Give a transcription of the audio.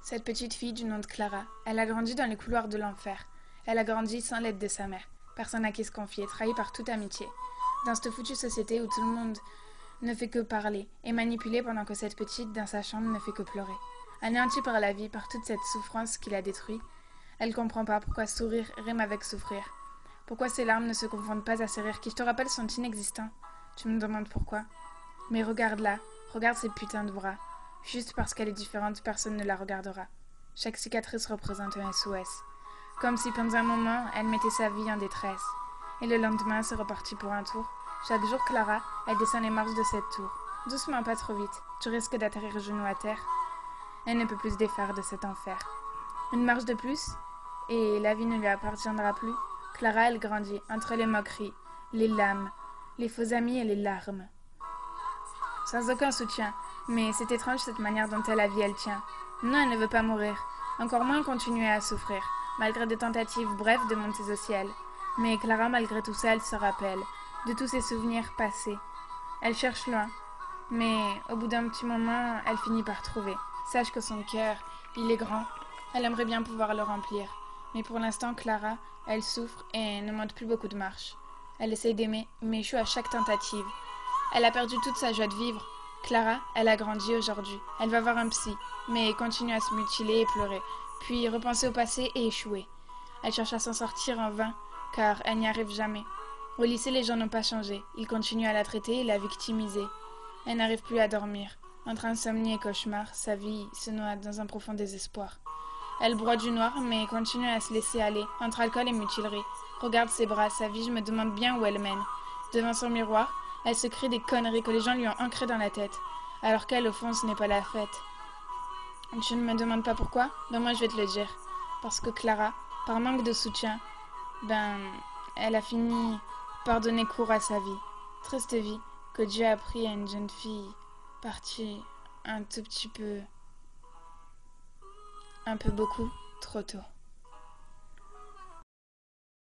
Cette petite fille du nom de Clara, elle a grandi dans les couloirs de l'enfer. Elle a grandi sans l'aide de sa mère. Personne à qui se confier, trahie par toute amitié. Dans cette foutue société où tout le monde ne fait que parler et manipuler pendant que cette petite, dans sa chambre, ne fait que pleurer. Anéantie par la vie, par toute cette souffrance qui la détruit, elle comprend pas pourquoi sourire rime avec souffrir. Pourquoi ses larmes ne se confondent pas à ces rires qui, je te rappelle, sont inexistants. Tu me demandes pourquoi. Mais regarde-la, regarde ces putains de bras. Juste parce qu'elle est différente, personne ne la regardera. Chaque cicatrice représente un SOS. Comme si pendant un moment, elle mettait sa vie en détresse. Et le lendemain, c'est reparti pour un tour. Chaque jour, Clara, elle descend les marches de cette tour. Doucement, pas trop vite. Tu risques d'atterrir genoux à terre. Elle ne peut plus se défaire de cet enfer. Une marche de plus, et la vie ne lui appartiendra plus. Clara, elle grandit entre les moqueries, les lames, les faux amis et les larmes. Sans aucun soutien, mais c'est étrange cette manière dont la vie elle tient. Non, elle ne veut pas mourir, encore moins continuer à souffrir, malgré des tentatives brèves de monter au ciel. Mais Clara, malgré tout ça, elle se rappelle de tous ses souvenirs passés. Elle cherche loin, mais au bout d'un petit moment, elle finit par trouver. Sache que son cœur, il est grand, elle aimerait bien pouvoir le remplir. Mais pour l'instant, Clara, elle souffre et ne monte plus beaucoup de marches. Elle essaye d'aimer, mais échoue à chaque tentative. Elle a perdu toute sa joie de vivre. Clara, elle a grandi aujourd'hui. Elle va voir un psy, mais continue à se mutiler et pleurer, puis repenser au passé et échouer. Elle cherche à s'en sortir en vain, car elle n'y arrive jamais. Au lycée, les gens n'ont pas changé. Ils continuent à la traiter et la victimiser. Elle n'arrive plus à dormir. Entre insomnie et cauchemar, sa vie se noie dans un profond désespoir. Elle broie du noir, mais continue à se laisser aller, entre alcool et mutilerie. Regarde ses bras, sa vie, je me demande bien où elle mène. Devant son miroir, elle se crie des conneries que les gens lui ont ancrées dans la tête, alors qu'elle, au fond, ce n'est pas la fête. Tu ne me demandes pas pourquoi? Ben moi, je vais te le dire. Parce que Clara, par manque de soutien, elle a fini par donner cours à sa vie. Triste vie que Dieu a pris à une jeune fille partie un tout petit peu, un peu beaucoup, trop tôt.